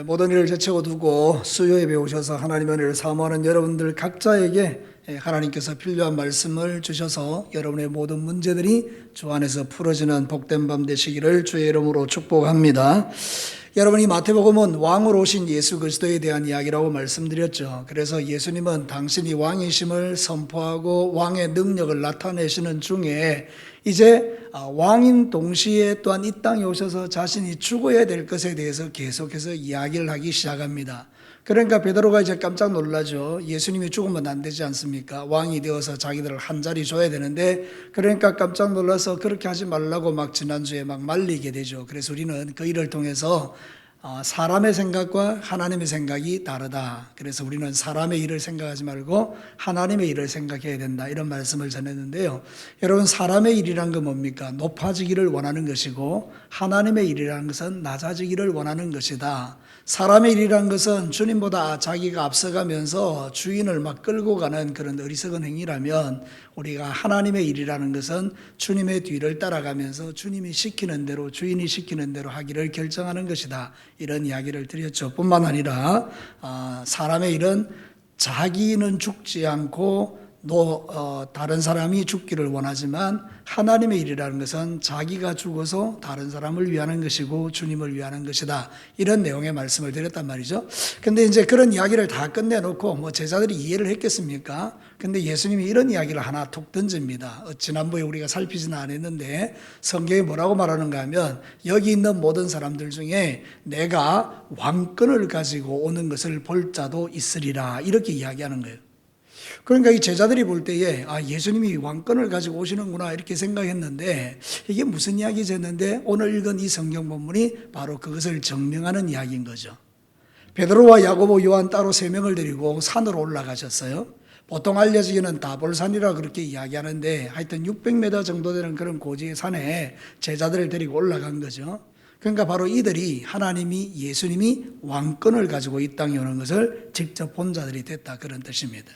모든 일을 제치고 두고 수요예배 오셔서 하나님의 은혜를 사모하는 여러분들 각자에게 하나님께서 필요한 말씀을 주셔서 여러분의 모든 문제들이 주 안에서 풀어지는 복된 밤 되시기를 주의 이름으로 축복합니다. 여러분이 마태복음은 왕으로 오신 예수 그리스도에 대한 이야기라고 말씀드렸죠. 그래서 예수님은 당신이 왕이심을 선포하고 왕의 능력을 나타내시는 중에 이제 왕인 동시에 또한 이 땅에 오셔서 자신이 죽어야 될 것에 대해서 계속해서 이야기를 하기 시작합니다. 그러니까 베드로가 이제 깜짝 놀라죠. 예수님이 죽으면 안 되지 않습니까? 왕이 되어서 자기들을 한 자리 줘야 되는데, 그러니까 깜짝 놀라서 그렇게 하지 말라고 막 지난주에 막 말리게 되죠. 그래서 우리는 그 일을 통해서 사람의 생각과 하나님의 생각이 다르다. 그래서 우리는 사람의 일을 생각하지 말고 하나님의 일을 생각해야 된다. 이런 말씀을 전했는데요. 여러분, 사람의 일이란 건 뭡니까? 높아지기를 원하는 것이고, 하나님의 일이라는 것은 낮아지기를 원하는 것이다. 사람의 일이란 것은 주님보다 자기가 앞서가면서 주인을 막 끌고 가는 그런 어리석은 행위라면, 우리가 하나님의 일이라는 것은 주님의 뒤를 따라가면서 주님이 시키는 대로, 주인이 시키는 대로 하기를 결정하는 것이다. 이런 이야기를 드렸죠. 뿐만 아니라 사람의 일은 자기는 죽지 않고 다른 사람이 죽기를 원하지만, 하나님의 일이라는 것은 자기가 죽어서 다른 사람을 위하는 것이고 주님을 위하는 것이다. 이런 내용의 말씀을 드렸단 말이죠. 근데 이제 그런 이야기를 다 끝내놓고 제자들이 이해를 했겠습니까? 근데 예수님이 이런 이야기를 하나 툭 던집니다. 지난번에 우리가 살피지는 않았는데 성경에 뭐라고 말하는가 하면, 여기 있는 모든 사람들 중에 내가 왕권을 가지고 오는 것을 볼 자도 있으리라, 이렇게 이야기하는 거예요. 그러니까 이 제자들이 볼 때에 예수님이 왕권을 가지고 오시는구나 이렇게 생각했는데, 이게 무슨 이야기지 했는데 오늘 읽은 이 성경 본문이 바로 그것을 증명하는 이야기인 거죠. 베드로와 야고보, 요한 따로 3명을 데리고 산으로 올라가셨어요. 보통 알려지기는 다볼산이라 그렇게 이야기하는데, 하여튼 600m 정도 되는 그런 고지의 산에 제자들을 데리고 올라간 거죠. 그러니까 바로 이들이 예수님이 왕권을 가지고 이 땅에 오는 것을 직접 본 자들이 됐다, 그런 뜻입니다.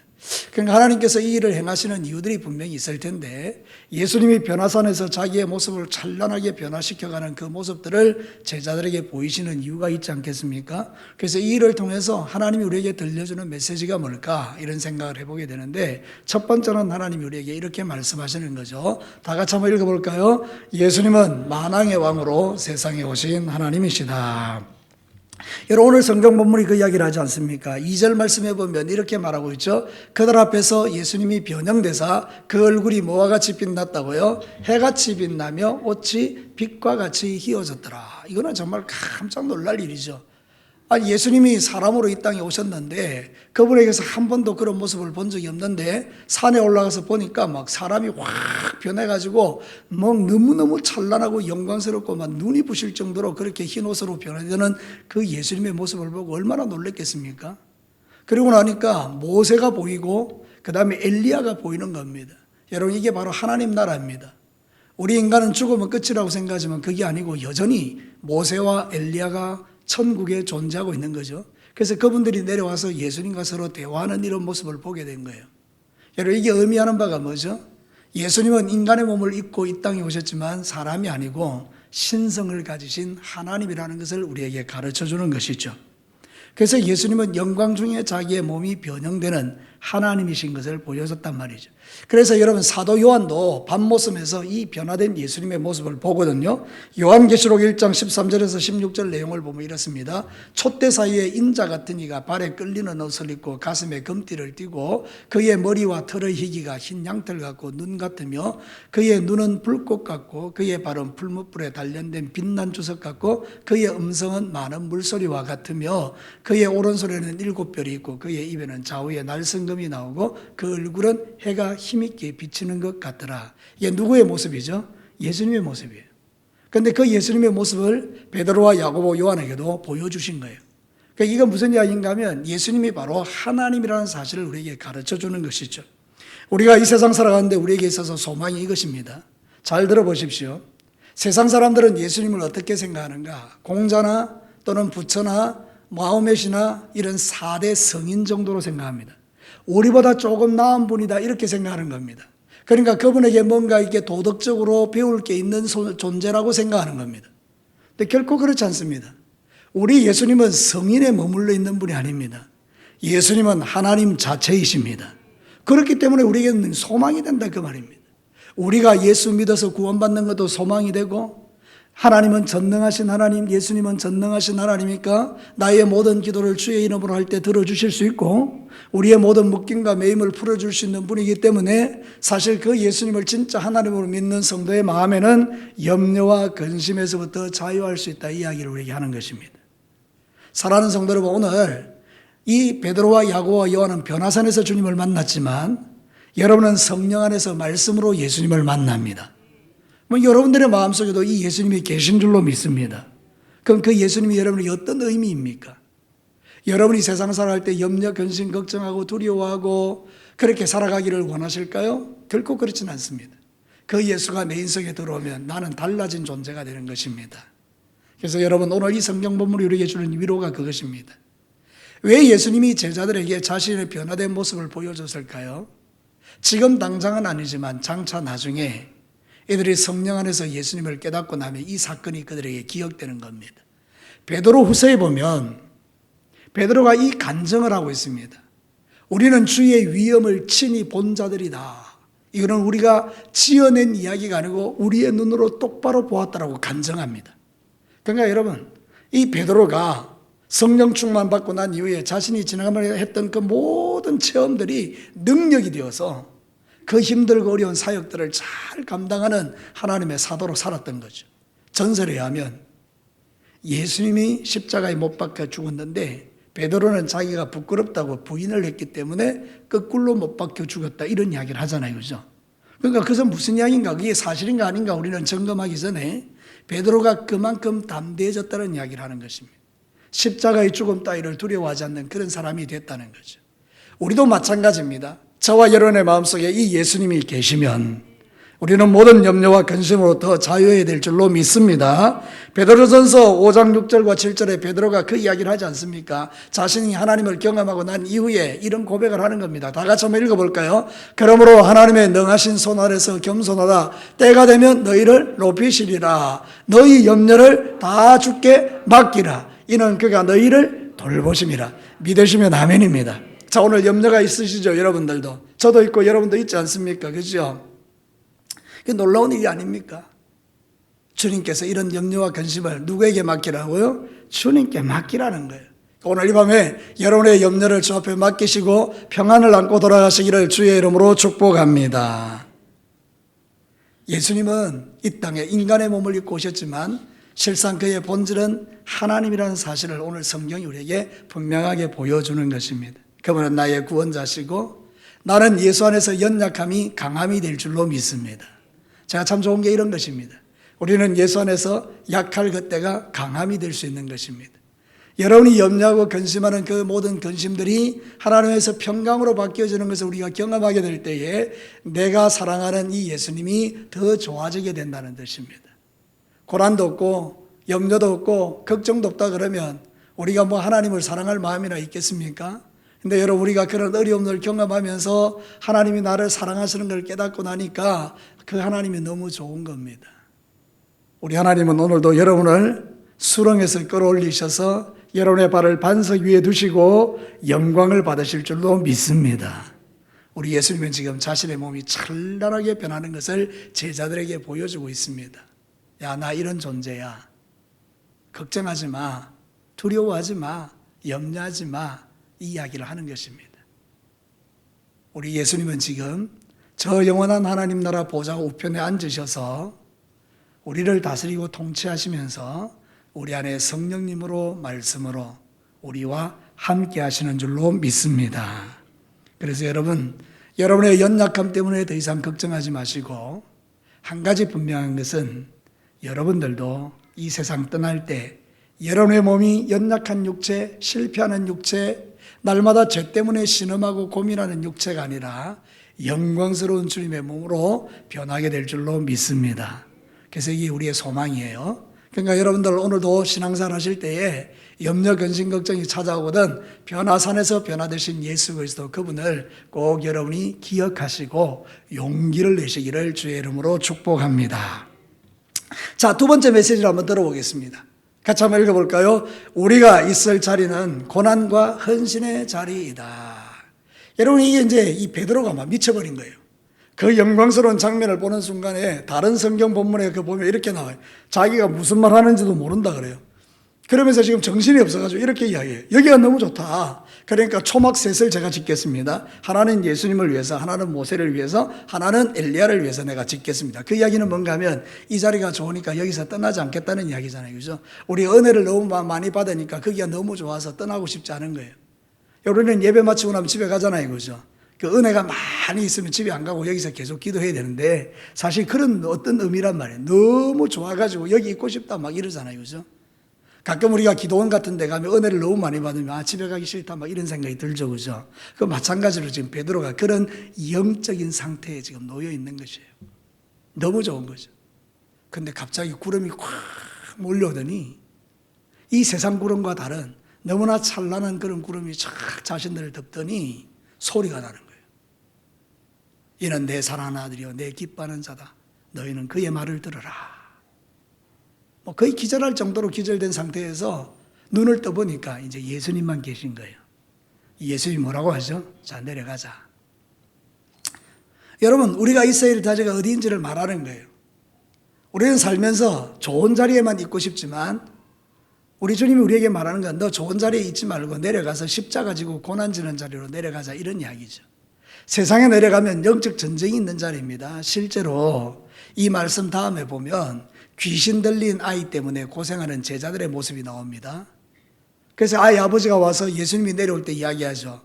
그러니까 하나님께서 이 일을 행하시는 이유들이 분명히 있을 텐데, 예수님이 변화산에서 자기의 모습을 찬란하게 변화시켜가는 그 모습들을 제자들에게 보이시는 이유가 있지 않겠습니까? 그래서 이 일을 통해서 하나님이 우리에게 들려주는 메시지가 뭘까, 이런 생각을 해보게 되는데, 첫 번째는 하나님이 우리에게 이렇게 말씀하시는 거죠. 다 같이 한번 읽어볼까요? 예수님은 만왕의 왕으로 세상에 오신 하나님이시다. 여러분, 오늘 성경 본문이 그 이야기를 하지 않습니까? 2절 말씀해 보면 이렇게 말하고 있죠. 그들 앞에서 예수님이 변형되사 그 얼굴이 뭐와 같이 빛났다고요? 해같이 빛나며 옷이 빛과 같이 희어졌더라. 이거는 정말 깜짝 놀랄 일이죠. 예수님이 사람으로 이 땅에 오셨는데 그분에게서 한 번도 그런 모습을 본 적이 없는데, 산에 올라가서 보니까 막 사람이 확 변해가지고 너무너무 찬란하고 영광스럽고 막 눈이 부실 정도로 그렇게 흰 옷으로 변해되는 그 예수님의 모습을 보고 얼마나 놀랐겠습니까? 그리고 나니까 모세가 보이고 그 다음에 엘리야가 보이는 겁니다. 여러분, 이게 바로 하나님 나라입니다. 우리 인간은 죽으면 끝이라고 생각하지만 그게 아니고 여전히 모세와 엘리야가 천국에 존재하고 있는 거죠. 그래서 그분들이 내려와서 예수님과 서로 대화하는 이런 모습을 보게 된 거예요. 여러분, 이게 의미하는 바가 뭐죠? 예수님은 인간의 몸을 입고 이 땅에 오셨지만 사람이 아니고 신성을 가지신 하나님이라는 것을 우리에게 가르쳐 주는 것이죠. 그래서 예수님은 영광 중에 자기의 몸이 변형되는 하나님이신 것을 보여줬단 말이죠. 그래서 여러분, 사도 요한도 밤모섬에서 이 변화된 예수님의 모습을 보거든요. 요한계시록 1장 13절에서 16절 내용을 보면 이렇습니다. 촛대 사이에 인자 같은 이가 발에 끌리는 옷을 입고 가슴에 금띠를 띠고, 그의 머리와 털의 희기가 흰 양털 같고 눈 같으며, 그의 눈은 불꽃 같고 그의 발은 풀무불에 단련된 빛난 주석 같고, 그의 음성은 많은 물소리와 같으며, 그의 오른손에는 7별이 있고 그의 입에는 좌우에 날성금이 나오고, 그 얼굴은 해가 힘있게 비치는 것 같더라. 이게 누구의 모습이죠? 예수님의 모습이에요. 그런데 그 예수님의 모습을 베드로와 야고보, 요한에게도 보여주신 거예요. 그러니까 이건 무슨 이야기인가 하면, 예수님이 바로 하나님이라는 사실을 우리에게 가르쳐 주는 것이죠. 우리가 이 세상 살아가는데 우리에게 있어서 소망이 이것입니다. 잘 들어보십시오. 세상 사람들은 예수님을 어떻게 생각하는가? 공자나 또는 부처나 마호멧이나 이런 4대 성인 정도로 생각합니다. 우리보다 조금 나은 분이다, 이렇게 생각하는 겁니다. 그러니까 그분에게 뭔가 이렇게 도덕적으로 배울 게 있는 존재라고 생각하는 겁니다. 근데 결코 그렇지 않습니다. 우리 예수님은 성인에 머물러 있는 분이 아닙니다. 예수님은 하나님 자체이십니다. 그렇기 때문에 우리에게는 소망이 된다 그 말입니다. 우리가 예수 믿어서 구원받는 것도 소망이 되고, 하나님은 전능하신 하나님, 예수님은 전능하신 하나님이니까 나의 모든 기도를 주의 이름으로 할 때 들어주실 수 있고, 우리의 모든 묶임과 매임을 풀어줄 수 있는 분이기 때문에 사실 그 예수님을 진짜 하나님으로 믿는 성도의 마음에는 염려와 근심에서부터 자유할 수 있다, 이 이야기를 우리에게 하는 것입니다. 사랑하는 성도 여러분, 오늘 이 베드로와 야고보와 요한은 변화산에서 주님을 만났지만 여러분은 성령 안에서 말씀으로 예수님을 만납니다. 여러분들의 마음속에도 이 예수님이 계신 줄로 믿습니다. 그럼 그 예수님이 여러분에게 어떤 의미입니까? 여러분이 세상 살아갈 때 염려, 근심, 걱정하고 두려워하고 그렇게 살아가기를 원하실까요? 결코 그렇지는 않습니다. 그 예수가 내 인생에 들어오면 나는 달라진 존재가 되는 것입니다. 그래서 여러분, 오늘 이 성경 본문이 우리에게 주는 위로가 그것입니다. 왜 예수님이 제자들에게 자신의 변화된 모습을 보여줬을까요? 지금 당장은 아니지만 장차 나중에 이들이 성령 안에서 예수님을 깨닫고 나면 이 사건이 그들에게 기억되는 겁니다. 베드로 후서에 보면 베드로가 이 간증을 하고 있습니다. 우리는 주의 위엄을 친히 본 자들이다. 이거는 우리가 지어낸 이야기가 아니고 우리의 눈으로 똑바로 보았다라고 간증합니다. 그러니까 여러분, 이 베드로가 성령 충만 받고 난 이후에 자신이 지나가면서 했던 그 모든 체험들이 능력이 되어서 그 힘들고 어려운 사역들을 잘 감당하는 하나님의 사도로 살았던 거죠. 전설에 의하면 예수님이 십자가에 못 박혀 죽었는데 베드로는 자기가 부끄럽다고 부인을 했기 때문에 거꾸로 못 박혀 죽었다, 이런 이야기를 하잖아요. 그죠? 그러니까 그것은 무슨 이야기인가, 그게 사실인가 아닌가 우리는 점검하기 전에 베드로가 그만큼 담대해졌다는 이야기를 하는 것입니다. 십자가의 죽음 따위를 두려워하지 않는 그런 사람이 됐다는 거죠. 우리도 마찬가지입니다. 저와 여러분의 마음속에 이 예수님이 계시면 우리는 모든 염려와 근심으로부터 자유해야 될 줄로 믿습니다. 베드로전서 5장 6절과 7절에 베드로가 그 이야기를 하지 않습니까? 자신이 하나님을 경험하고 난 이후에 이런 고백을 하는 겁니다. 다 같이 한번 읽어볼까요? 그러므로 하나님의 능하신 손 아래서 겸손하다. 때가 되면 너희를 높이시리라. 너희 염려를 다 주께 맡기라. 이는 그가 너희를 돌보심이라. 믿으시면 아멘입니다. 자, 오늘 염려가 있으시죠? 여러분들도. 저도 있고 여러분도 있지 않습니까? 그죠? 그 놀라운 일이 아닙니까? 주님께서 이런 염려와 근심을 누구에게 맡기라고요? 주님께 맡기라는 거예요. 오늘 이 밤에 여러분의 염려를 주 앞에 맡기시고 평안을 안고 돌아가시기를 주의 이름으로 축복합니다. 예수님은 이 땅에 인간의 몸을 입고 오셨지만 실상 그의 본질은 하나님이라는 사실을 오늘 성경이 우리에게 분명하게 보여주는 것입니다. 그분은 나의 구원자시고 나는 예수 안에서 연약함이 강함이 될 줄로 믿습니다. 제가 참 좋은 게 이런 것입니다. 우리는 예수 안에서 약할 그때가 강함이 될 수 있는 것입니다. 여러분이 염려하고 근심하는 그 모든 근심들이 하나님에서 평강으로 바뀌어지는 것을 우리가 경험하게 될 때에 내가 사랑하는 이 예수님이 더 좋아지게 된다는 뜻입니다. 고난도 없고 염려도 없고 걱정도 없다 그러면 우리가 하나님을 사랑할 마음이나 있겠습니까? 근데 여러분, 우리가 그런 어려움을 경험하면서 하나님이 나를 사랑하시는 걸 깨닫고 나니까 그 하나님이 너무 좋은 겁니다. 우리 하나님은 오늘도 여러분을 수렁에서 끌어올리셔서 여러분의 발을 반석 위에 두시고 영광을 받으실 줄로 믿습니다. 우리 예수님은 지금 자신의 몸이 찬란하게 변하는 것을 제자들에게 보여주고 있습니다. 야, 나 이런 존재야. 걱정하지 마. 두려워하지 마. 염려하지 마. 이 이야기를 하는 것입니다. 우리 예수님은 지금 저 영원한 하나님 나라 보좌 우편에 앉으셔서 우리를 다스리고 통치하시면서 우리 안에 성령님으로 말씀으로 우리와 함께 하시는 줄로 믿습니다. 그래서 여러분, 여러분의 연약함 때문에 더 이상 걱정하지 마시고 한 가지 분명한 것은 여러분들도 이 세상 떠날 때 여러분의 몸이 연약한 육체, 실패하는 육체, 날마다 죄 때문에 신음하고 고민하는 육체가 아니라 영광스러운 주님의 몸으로 변하게 될 줄로 믿습니다. 그래서 이게 우리의 소망이에요. 그러니까 여러분들 오늘도 신앙생활 하실 때에 염려, 근심, 걱정이 찾아오거든 변화산에서 변화되신 예수 그리스도 그분을 꼭 여러분이 기억하시고 용기를 내시기를 주의 이름으로 축복합니다. 자, 두 번째 메시지를 한번 들어보겠습니다. 같이 한번 읽어볼까요? 우리가 있을 자리는 고난과 헌신의 자리이다. 여러분, 이게 이제 이 베드로가 막 미쳐버린 거예요. 그 영광스러운 장면을 보는 순간에 다른 성경 본문에 그 보면 이렇게 나와요. 자기가 무슨 말 하는지도 모른다 그래요. 그러면서 지금 정신이 없어가지고 이렇게 이야기해요. 여기가 너무 좋다. 그러니까 초막 셋을 제가 짓겠습니다. 하나는 예수님을 위해서, 하나는 모세를 위해서, 하나는 엘리야를 위해서 내가 짓겠습니다. 그 이야기는 뭔가 하면 이 자리가 좋으니까 여기서 떠나지 않겠다는 이야기잖아요. 그죠? 우리 은혜를 너무 많이 받으니까 거기가 너무 좋아서 떠나고 싶지 않은 거예요. 우리는 예배 마치고 나면 집에 가잖아요. 그죠? 그 은혜가 많이 있으면 집에 안 가고 여기서 계속 기도해야 되는데 사실 그런 어떤 의미란 말이에요. 너무 좋아가지고 여기 있고 싶다 막 이러잖아요. 그죠? 가끔 우리가 기도원 같은 데 가면 은혜를 너무 많이 받으면 집에 가기 싫다 막 이런 생각이 들죠. 그죠? 그 마찬가지로 지금 베드로가 그런 영적인 상태에 지금 놓여 있는 것이에요. 너무 좋은 거죠. 근데 갑자기 구름이 확 몰려오더니 이 세상 구름과 다른 너무나 찬란한 그런 구름이 쫙 자신들을 덮더니 소리가 나는 거예요. 이는 내 사랑하는 아들이요 내 기뻐하는 자다. 너희는 그의 말을 들으라. 거의 기절할 정도로 기절된 상태에서 눈을 떠보니까 이제 예수님만 계신 거예요. 예수님이 뭐라고 하죠? 자, 내려가자. 여러분, 우리가 있어야 될 자리가 어디인지를 말하는 거예요. 우리는 살면서 좋은 자리에만 있고 싶지만 우리 주님이 우리에게 말하는 건 너 좋은 자리에 있지 말고 내려가서 십자가 지고 고난지는 자리로 내려가자 이런 이야기죠. 세상에 내려가면 영적 전쟁이 있는 자리입니다. 실제로 이 말씀 다음에 보면 귀신 들린 아이 때문에 고생하는 제자들의 모습이 나옵니다. 그래서 아이 아버지가 와서 예수님이 내려올 때 이야기하죠.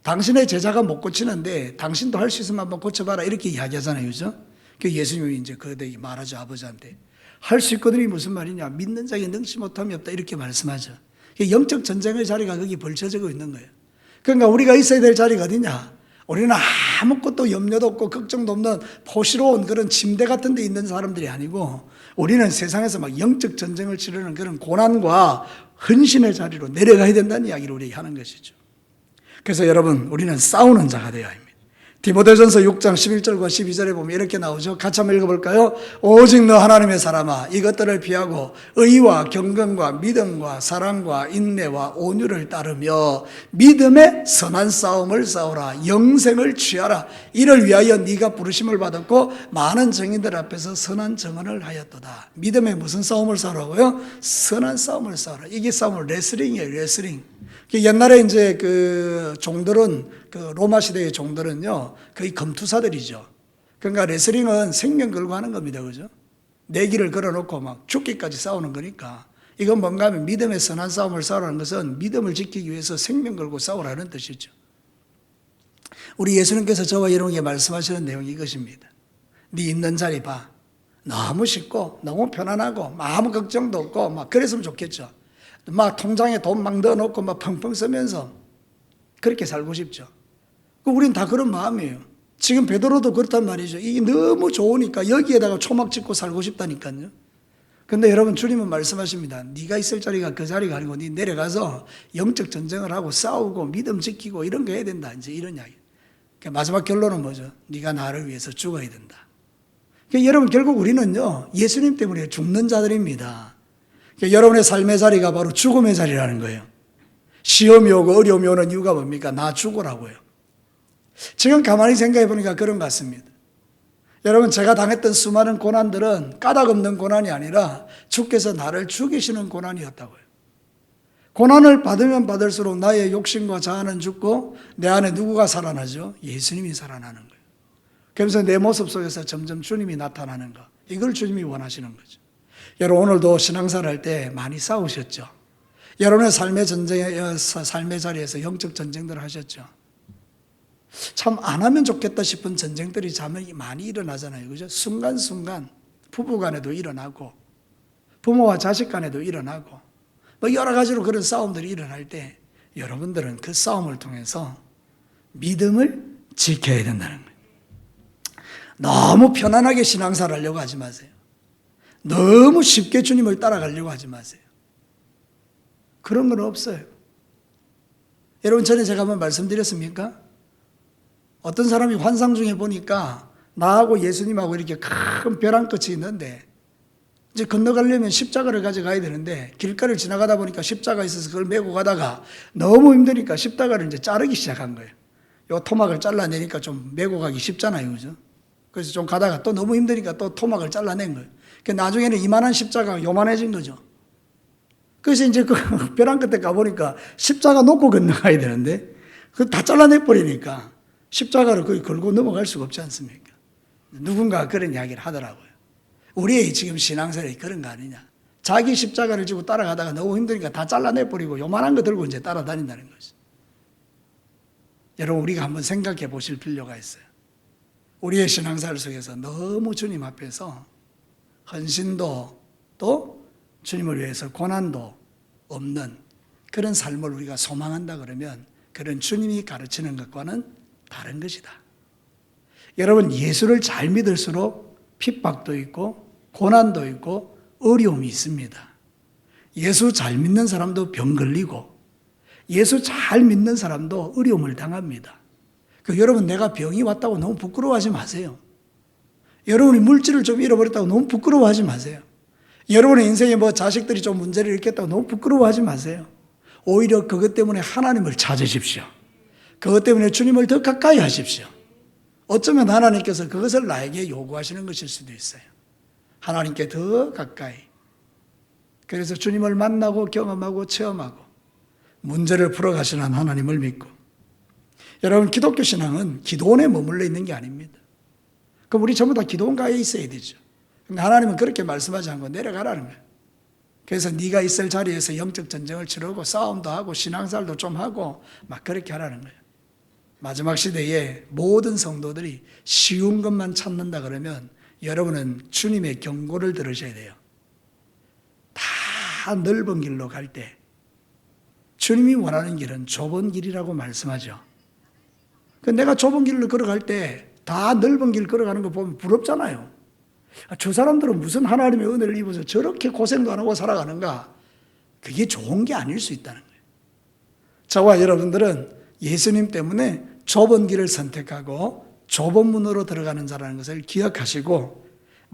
당신의 제자가 못 고치는데 당신도 할 수 있으면 한번 고쳐봐라 이렇게 이야기하잖아요. 그죠? 그 예수님이 이제 그들이 말하죠. 아버지한테. 할 수 있거든이 무슨 말이냐. 믿는 자에게 능치 못함이 없다 이렇게 말씀하죠. 영적 전쟁의 자리가 거기 벌쳐지고 있는 거예요. 그러니까 우리가 있어야 될 자리가 어디냐. 우리는 아무것도 염려도 없고 걱정도 없는 포시로운 그런 침대 같은 데 있는 사람들이 아니고 우리는 세상에서 막 영적 전쟁을 치르는 그런 고난과 헌신의 자리로 내려가야 된다는 이야기를 우리에게 하는 것이죠. 그래서 여러분, 우리는 싸우는 자가 되어야 합니다. 디모데전서 6장 11절과 12절에 보면 이렇게 나오죠. 같이 한번 읽어볼까요? 오직 너 하나님의 사람아 이것들을 피하고 의와 경건과 믿음과 사랑과 인내와 온유를 따르며 믿음의 선한 싸움을 싸우라. 영생을 취하라. 이를 위하여 네가 부르심을 받았고 많은 증인들 앞에서 선한 증언을 하였도다. 믿음의 무슨 싸움을 싸우라고요? 선한 싸움을 싸우라. 이게 싸움은 레슬링이에요. 레슬링. 옛날에 이제 그 종들은 그 로마 시대의 종들은요 거의 검투사들이죠. 그러니까 레슬링은 생명 걸고 하는 겁니다, 그죠? 내기를 걸어놓고 막 죽기까지 싸우는 거니까 이건 뭔가 하면 믿음의 선한 싸움을 싸우라는 것은 믿음을 지키기 위해서 생명 걸고 싸우라는 뜻이죠. 우리 예수님께서 저와 여러분에게 말씀하시는 내용이 이것입니다. 네 있는 자리 봐. 너무 쉽고 너무 편안하고 아무 걱정도 없고 막 그랬으면 좋겠죠. 막 통장에 돈 막 넣어놓고 막 펑펑 쓰면서 그렇게 살고 싶죠. 우린 다 그런 마음이에요. 지금 베드로도 그렇단 말이죠. 이게 너무 좋으니까 여기에다가 초막 짓고 살고 싶다니까요. 근데 여러분, 주님은 말씀하십니다. 네가 있을 자리가 그 자리가 아니고 네 내려가서 영적 전쟁을 하고 싸우고 믿음 지키고 이런 거 해야 된다. 이제 이런 이야기. 그러니까 마지막 결론은 뭐죠? 네가 나를 위해서 죽어야 된다. 그러니까 여러분, 결국 우리는요 예수님 때문에 죽는 자들입니다. 그러니까 여러분의 삶의 자리가 바로 죽음의 자리라는 거예요. 시험이 오고 어려움이 오는 이유가 뭡니까? 나 죽으라고요. 지금 가만히 생각해 보니까 그런 것 같습니다. 여러분, 제가 당했던 수많은 고난들은 까닭 없는 고난이 아니라 주께서 나를 죽이시는 고난이었다고요. 고난을 받으면 받을수록 나의 욕심과 자아는 죽고 내 안에 누구가 살아나죠? 예수님이 살아나는 거예요. 그러면서 내 모습 속에서 점점 주님이 나타나는 거. 이걸 주님이 원하시는 거죠. 여러분, 오늘도 신앙생활 할 때 많이 싸우셨죠? 여러분의 삶의 자리에서 영적 전쟁들을 하셨죠? 참 안 하면 좋겠다 싶은 전쟁들이 참 많이 일어나잖아요. 그죠? 순간순간 부부 간에도 일어나고 부모와 자식 간에도 일어나고 뭐 여러 가지로 그런 싸움들이 일어날 때 여러분들은 그 싸움을 통해서 믿음을 지켜야 된다는 거예요. 너무 편안하게 신앙생활 하려고 하지 마세요. 너무 쉽게 주님을 따라가려고 하지 마세요. 그런 건 없어요. 여러분, 전에 제가 한번 말씀드렸습니까? 어떤 사람이 환상 중에 보니까 나하고 예수님하고 이렇게 큰 벼랑 끝이 있는데 이제 건너가려면 십자가를 가져가야 되는데 길가를 지나가다 보니까 십자가 있어서 그걸 메고 가다가 너무 힘드니까 십자가를 이제 자르기 시작한 거예요. 요 토막을 잘라내니까 좀 메고 가기 쉽잖아요. 그죠? 그래서 좀 가다가 또 너무 힘드니까 또 토막을 잘라낸 거예요. 나중에는 이만한 십자가가 요만해진 거죠. 그래서 이제 그 벼랑 끝에 가보니까 십자가 놓고 건너가야 되는데 그걸 다 잘라내버리니까 십자가를 거의 걸고 넘어갈 수가 없지 않습니까? 누군가 그런 이야기를 하더라고요. 우리의 지금 신앙생활이 그런 거 아니냐. 자기 십자가를 지고 따라가다가 너무 힘드니까 다 잘라내버리고 요만한 거 들고 이제 따라다닌다는 거죠. 여러분, 우리가 한번 생각해 보실 필요가 있어요. 우리의 신앙생활 속에서 너무 주님 앞에서 헌신도 또 주님을 위해서 고난도 없는 그런 삶을 우리가 소망한다 그러면 그런 주님이 가르치는 것과는 다른 것이다. 여러분, 예수를 잘 믿을수록 핍박도 있고 고난도 있고 어려움이 있습니다. 예수 잘 믿는 사람도 병 걸리고 예수 잘 믿는 사람도 어려움을 당합니다. 여러분, 내가 병이 왔다고 너무 부끄러워하지 마세요. 여러분이 물질을 좀 잃어버렸다고 너무 부끄러워하지 마세요. 여러분의 인생에 자식들이 좀 문제를 일으켰다고 너무 부끄러워하지 마세요. 오히려 그것 때문에 하나님을 찾으십시오. 그것 때문에 주님을 더 가까이 하십시오. 어쩌면 하나님께서 그것을 나에게 요구하시는 것일 수도 있어요. 하나님께 더 가까이. 그래서 주님을 만나고 경험하고 체험하고 문제를 풀어가시는 하나님을 믿고. 여러분, 기독교 신앙은 기도원에 머물러 있는 게 아닙니다. 그럼 우리 전부 다 기도원가에 있어야 되죠. 근데 하나님은 그렇게 말씀하지 않고 내려가라는 거예요. 그래서 네가 있을 자리에서 영적 전쟁을 치르고 싸움도 하고 신앙생활도 좀 하고 막 그렇게 하라는 거예요. 마지막 시대에 모든 성도들이 쉬운 것만 찾는다 그러면 여러분은 주님의 경고를 들으셔야 돼요. 다 넓은 길로 갈 때 주님이 원하는 길은 좁은 길이라고 말씀하죠. 내가 좁은 길로 걸어갈 때 다 넓은 길 걸어가는 거 보면 부럽잖아요. 저 사람들은 무슨 하나님의 은혜를 입어서 저렇게 고생도 안 하고 살아가는가? 그게 좋은 게 아닐 수 있다는 거예요. 저와 여러분들은 예수님 때문에 좁은 길을 선택하고 좁은 문으로 들어가는 자라는 것을 기억하시고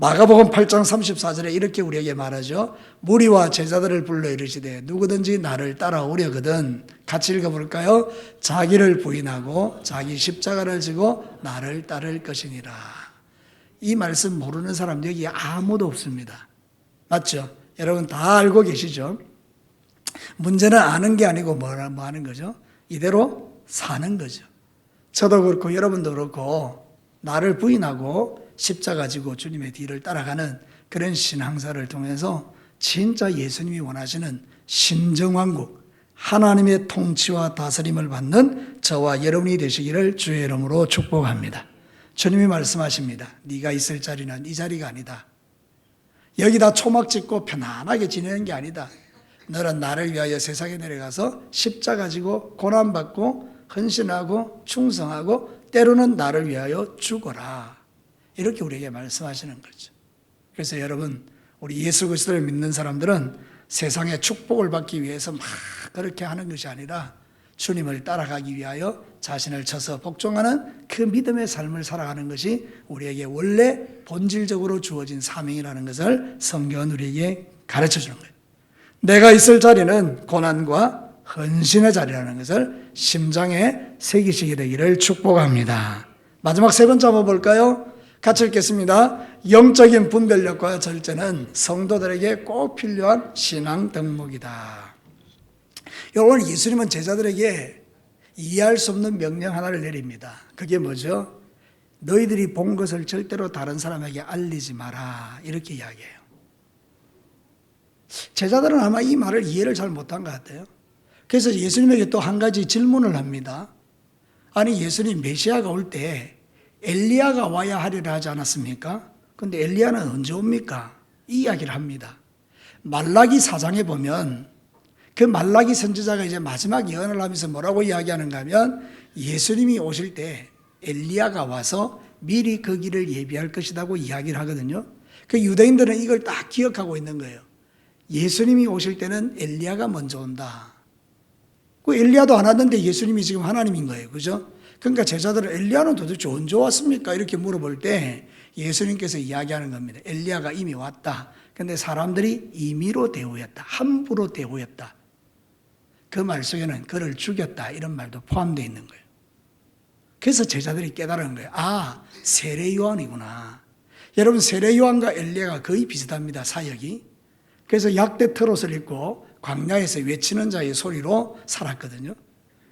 마가복음 8장 34절에 이렇게 우리에게 말하죠. 무리와 제자들을 불러 이르시되 누구든지 나를 따라오려거든, 같이 읽어볼까요? 자기를 부인하고 자기 십자가를 지고 나를 따를 것이니라. 이 말씀 모르는 사람 여기 아무도 없습니다. 맞죠? 여러분 다 알고 계시죠? 문제는 아는 게 아니고 뭐 하는 거죠? 이대로 사는 거죠. 저도 그렇고 여러분도 그렇고 나를 부인하고 십자가 지고 주님의 뒤를 따라가는 그런 신앙사를 통해서 진짜 예수님이 원하시는 신정왕국, 하나님의 통치와 다스림을 받는 저와 여러분이 되시기를 주의 이름으로 축복합니다. 주님이 말씀하십니다. 네가 있을 자리는 이 자리가 아니다. 여기다 초막 짓고 편안하게 지내는 게 아니다. 너는 나를 위하여 세상에 내려가서 십자가 지고 고난받고 헌신하고 충성하고 때로는 나를 위하여 죽어라. 이렇게 우리에게 말씀하시는 거죠. 그래서 여러분, 우리 예수 그리스도를 믿는 사람들은 세상의 축복을 받기 위해서 막 그렇게 하는 것이 아니라 주님을 따라가기 위하여 자신을 쳐서 복종하는 그 믿음의 삶을 살아가는 것이 우리에게 원래 본질적으로 주어진 사명이라는 것을 성경은 우리에게 가르쳐 주는 거예요. 내가 있을 자리는 고난과 헌신의 자리라는 것을 심장에 새기시게 되기를 축복합니다. 마지막 세 번째 한번 볼까요? 같이 읽겠습니다. 영적인 분별력과 절제는 성도들에게 꼭 필요한 신앙 덕목이다. 여러분, 예수님은 제자들에게 이해할 수 없는 명령 하나를 내립니다. 그게 뭐죠? 너희들이 본 것을 절대로 다른 사람에게 알리지 마라. 이렇게 이야기해요. 제자들은 아마 이 말을 이해를 잘 못한 것 같아요. 그래서 예수님에게 또 한 가지 질문을 합니다. 아니, 예수님 메시아가 올 때 엘리야가 와야 하리라 하지 않았습니까? 근데 엘리야는 언제 옵니까? 이 이야기를 합니다. 말라기 4장에 보면 그 말라기 선지자가 이제 마지막 예언을 하면서 뭐라고 이야기하는가 하면 예수님이 오실 때 엘리야가 와서 미리 그 길을 예비할 것이라고 이야기를 하거든요. 그 유대인들은 이걸 딱 기억하고 있는 거예요. 예수님이 오실 때는 엘리야가 먼저 온다. 그 엘리야도 안 왔는데 예수님이 지금 하나님인 거예요. 그죠? 그러니까 제자들은 엘리야는 도대체 언제 왔습니까? 이렇게 물어볼 때 예수님께서 이야기하는 겁니다. 엘리야가 이미 왔다. 근데 사람들이 임의로 대우했다, 함부로 대우했다. 그 말 속에는 그를 죽였다 이런 말도 포함되어 있는 거예요. 그래서 제자들이 깨달은 거예요. 아, 세례 요한이구나. 여러분, 세례 요한과 엘리야가 거의 비슷합니다, 사역이. 그래서 약대 트롯을 입고 광야에서 외치는 자의 소리로 살았거든요.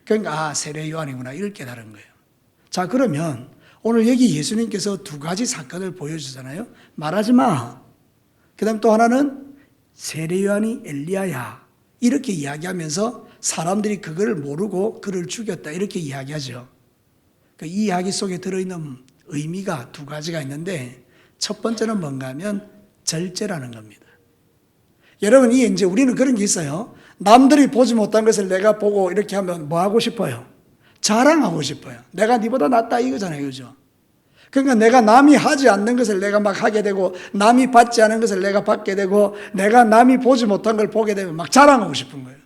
그러니까 아, 세례 요한이구나 이걸 깨달은 거예요. 자, 그러면 오늘 여기 예수님께서 두 가지 사건을 보여주잖아요. 말하지 마. 그 다음 또 하나는 세례 요한이 엘리야야 이렇게 이야기하면서 사람들이 그걸 모르고 그를 죽였다 이렇게 이야기하죠. 그 이야기 속에 들어있는 의미가 두 가지가 있는데 첫 번째는 뭔가 하면 절제라는 겁니다. 여러분, 이제 우리는 그런 게 있어요. 남들이 보지 못한 것을 내가 보고 이렇게 하면 뭐 하고 싶어요? 자랑하고 싶어요. 내가 니보다 낫다 이거잖아요. 그죠? 그러니까 내가 남이 하지 않는 것을 내가 막 하게 되고 남이 받지 않은 것을 내가 받게 되고 내가 남이 보지 못한 걸 보게 되면 막 자랑하고 싶은 거예요.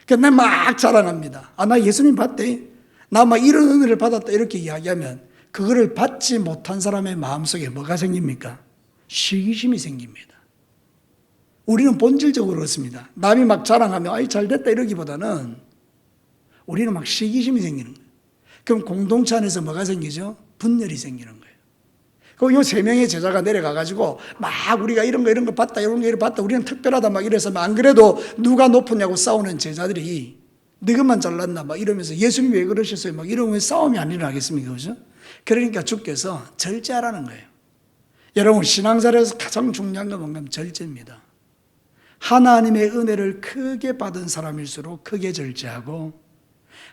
그래서 내가 막 자랑합니다. 아, 나 예수님 봤대. 나 막 이런 은혜를 받았다 이렇게 이야기하면 그거를 받지 못한 사람의 마음속에 뭐가 생깁니까? 시기심이 생깁니다. 우리는 본질적으로 그렇습니다. 남이 막 자랑하면 아이 잘됐다 이러기보다는 우리는 막 시기심이 생기는 거예요. 그럼 공동체 안에서 뭐가 생기죠? 분열이 생기는 거예요. 그리고 요 세 명의 제자가 내려가가지고 막 우리가 이런 거 봤다 이런 거 봤다 우리는 특별하다 막 이래서 안 그래도 누가 높으냐고 싸우는 제자들이 너희만 잘났나 막 이러면서 예수님 왜 그러셨어요? 막 이러면 싸움이 안 일어나겠습니까? 그죠? 그러니까 주께서 절제하라는 거예요. 여러분, 신앙생활에서 가장 중요한 건 뭔가 하면 절제입니다. 하나님의 은혜를 크게 받은 사람일수록 크게 절제하고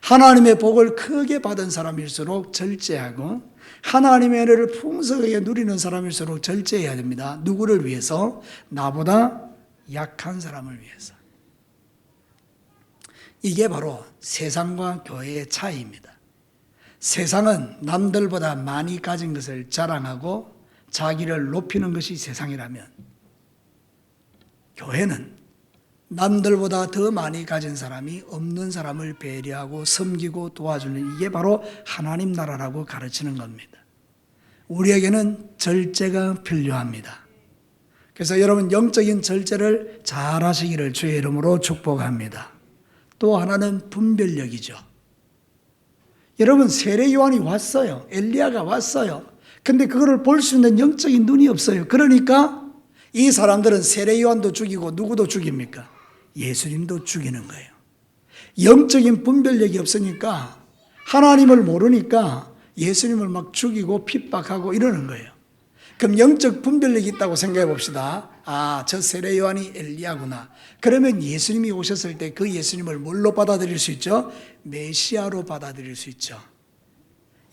하나님의 복을 크게 받은 사람일수록 절제하고 하나님의 은혜를 풍성하게 누리는 사람일수록 절제해야 됩니다. 누구를 위해서? 나보다 약한 사람을 위해서. 이게 바로 세상과 교회의 차이입니다. 세상은 남들보다 많이 가진 것을 자랑하고 자기를 높이는 것이 세상이라면 교회는 남들보다 더 많이 가진 사람이 없는 사람을 배려하고 섬기고 도와주는 이게 바로 하나님 나라라고 가르치는 겁니다. 우리에게는 절제가 필요합니다. 그래서 여러분 영적인 절제를 잘 하시기를 주의 이름으로 축복합니다. 또 하나는 분별력이죠. 여러분, 세례 요한이 왔어요. 엘리야가 왔어요. 근데 그거를 볼 수 있는 영적인 눈이 없어요. 그러니까 이 사람들은 세례 요한도 죽이고 누구도 죽입니까? 예수님도 죽이는 거예요. 영적인 분별력이 없으니까 하나님을 모르니까 예수님을 막 죽이고 핍박하고 이러는 거예요. 그럼 영적 분별력이 있다고 생각해 봅시다. 아, 저 세례 요한이 엘리야구나. 그러면 예수님이 오셨을 때 그 예수님을 뭘로 받아들일 수 있죠? 메시아로 받아들일 수 있죠.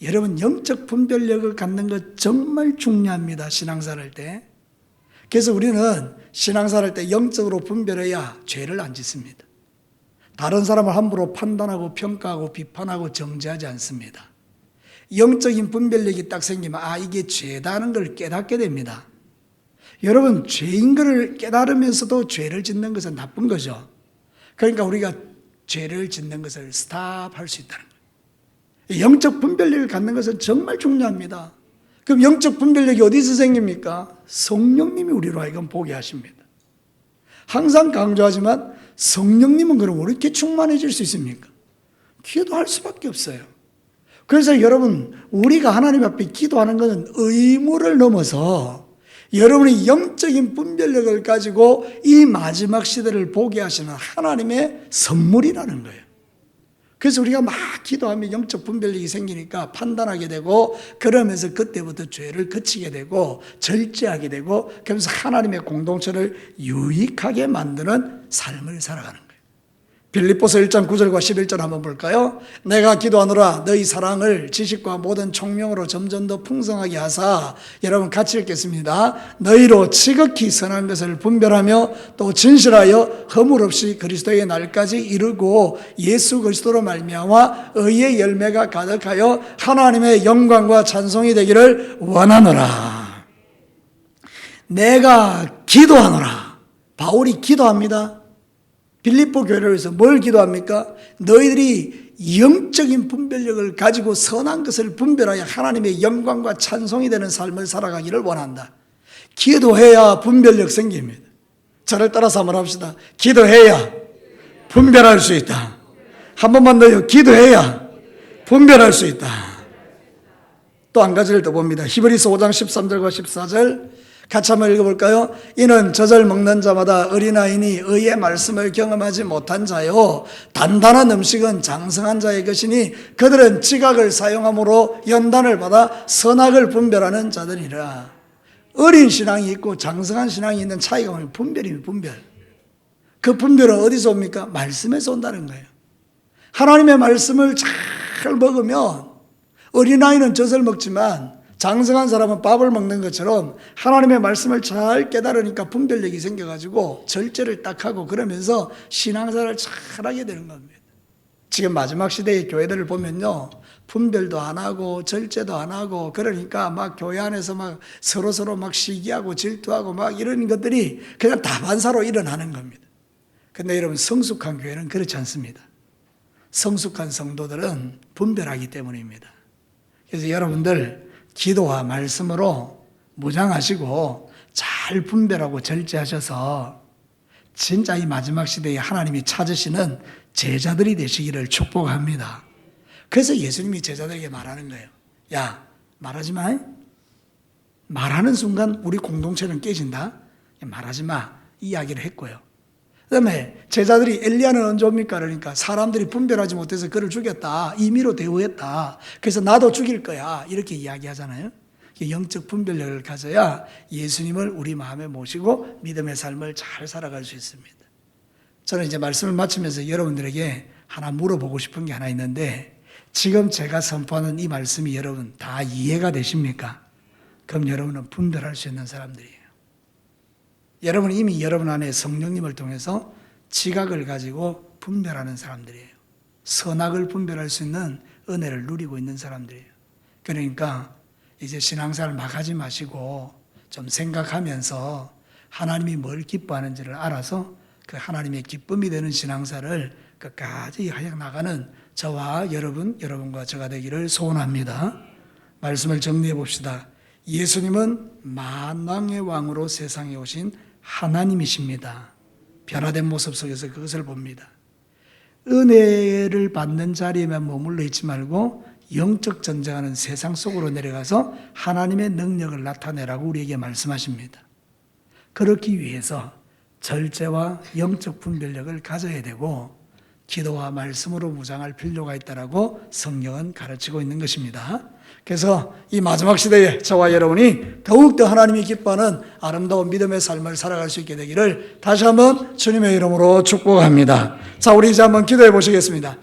여러분, 영적 분별력을 갖는 것 정말 중요합니다. 신앙생활 할 때. 그래서 우리는 신앙생활 할 때 영적으로 분별해야 죄를 안 짓습니다. 다른 사람을 함부로 판단하고 평가하고 비판하고 정죄하지 않습니다. 영적인 분별력이 딱 생기면 아, 이게 죄다는 걸 깨닫게 됩니다. 여러분, 죄인 것을 깨달으면서도 죄를 짓는 것은 나쁜 거죠. 그러니까 우리가 죄를 짓는 것을 스탑할 수 있다는 거예요. 영적 분별력을 갖는 것은 정말 중요합니다. 그럼 영적 분별력이 어디서 생깁니까? 성령님이 우리로 하여금 보게 하십니다. 항상 강조하지만 성령님은 그럼 왜 이렇게 충만해질 수 있습니까? 기도할 수밖에 없어요. 그래서 여러분, 우리가 하나님 앞에 기도하는 것은 의무를 넘어서 여러분이 영적인 분별력을 가지고 이 마지막 시대를 보게 하시는 하나님의 선물이라는 거예요. 그래서 우리가 막 기도하면 영적 분별력이 생기니까 판단하게 되고 그러면서 그때부터 죄를 그치게 되고 절제하게 되고 그러면서 하나님의 공동체를 유익하게 만드는 삶을 살아가는 거예요. 빌립보서 1장 9절과 11절 한번 볼까요? 내가 기도하노라 너희 사랑을 지식과 모든 총명으로 점점 더 풍성하게 하사, 여러분 같이 읽겠습니다. 너희로 지극히 선한 것을 분별하며 또 진실하여 허물 없이 그리스도의 날까지 이르고 예수 그리스도로 말미암아 의의 열매가 가득하여 하나님의 영광과 찬송이 되기를 원하노라. 내가 기도하노라. 바울이 기도합니다. 빌립보 교회를 위해서 뭘 기도합니까? 너희들이 영적인 분별력을 가지고 선한 것을 분별하여 하나님의 영광과 찬송이 되는 삶을 살아가기를 원한다. 기도해야 분별력 생깁니다. 저를 따라서 한번 합시다. 기도해야 분별할 수 있다. 한 번만 더요. 기도해야 분별할 수 있다. 또 한 가지를 더 봅니다. 히브리서 5장 13절과 14절 같이 한번 읽어볼까요? 이는 젖을 먹는 자마다 어린아이니 의의 말씀을 경험하지 못한 자요 단단한 음식은 장성한 자의 것이니 그들은 지각을 사용함으로 연단을 받아 선악을 분별하는 자들이라. 어린 신앙이 있고 장성한 신앙이 있는 차이가 뭐냐면 분별입니다. 분별. 그 분별은 어디서 옵니까? 말씀에서 온다는 거예요. 하나님의 말씀을 잘 먹으면 어린아이는 젖을 먹지만 장성한 사람은 밥을 먹는 것처럼 하나님의 말씀을 잘 깨달으니까 분별력이 생겨가지고 절제를 딱 하고 그러면서 신앙생활을 잘하게 되는 겁니다. 지금 마지막 시대의 교회들을 보면요, 분별도 안 하고 절제도 안 하고 그러니까 막 교회 안에서 막 서로 막 시기하고 질투하고 막 이런 것들이 그냥 다반사로 일어나는 겁니다. 근데 여러분, 성숙한 교회는 그렇지 않습니다. 성숙한 성도들은 분별하기 때문입니다. 그래서 여러분들 기도와 말씀으로 무장하시고 잘 분별하고 절제하셔서 진짜 이 마지막 시대에 하나님이 찾으시는 제자들이 되시기를 축복합니다. 그래서 예수님이 제자들에게 말하는 거예요. 야, 말하지 마. 말하는 순간 우리 공동체는 깨진다. 말하지 마. 이야기를 했고요. 그 다음에 제자들이 엘리야는 언제 옵니까? 그러니까 사람들이 분별하지 못해서 그를 죽였다. 임의로 대우했다. 그래서 나도 죽일 거야. 이렇게 이야기하잖아요. 영적 분별력을 가져야 예수님을 우리 마음에 모시고 믿음의 삶을 잘 살아갈 수 있습니다. 저는 이제 말씀을 마치면서 여러분들에게 하나 물어보고 싶은 게 하나 있는데, 지금 제가 선포하는 이 말씀이 여러분 다 이해가 되십니까? 그럼 여러분은 분별할 수 있는 사람들이에요. 여러분은 이미 여러분 안에 성령님을 통해서 지각을 가지고 분별하는 사람들이에요. 선악을 분별할 수 있는 은혜를 누리고 있는 사람들이에요. 그러니까 이제 신앙생활 막 하지 마시고 좀 생각하면서 하나님이 뭘 기뻐하는지를 알아서 그 하나님의 기쁨이 되는 신앙생활을 끝까지 하여 나가는 저와 여러분과 저가 되기를 소원합니다. 말씀을 정리해 봅시다. 예수님은 만왕의 왕으로 세상에 오신 하나님이십니다. 변화된 모습 속에서 그것을 봅니다. 은혜를 받는 자리에만 머물러 있지 말고 영적 전쟁하는 세상 속으로 내려가서 하나님의 능력을 나타내라고 우리에게 말씀하십니다. 그렇기 위해서 절제와 영적 분별력을 가져야 되고 기도와 말씀으로 무장할 필요가 있다라고 성경은 가르치고 있는 것입니다. 그래서 이 마지막 시대에 저와 여러분이 더욱더 하나님이 기뻐하는 아름다운 믿음의 삶을 살아갈 수 있게 되기를 다시 한번 주님의 이름으로 축복합니다. 자, 우리 이제 한번 기도해 보시겠습니다.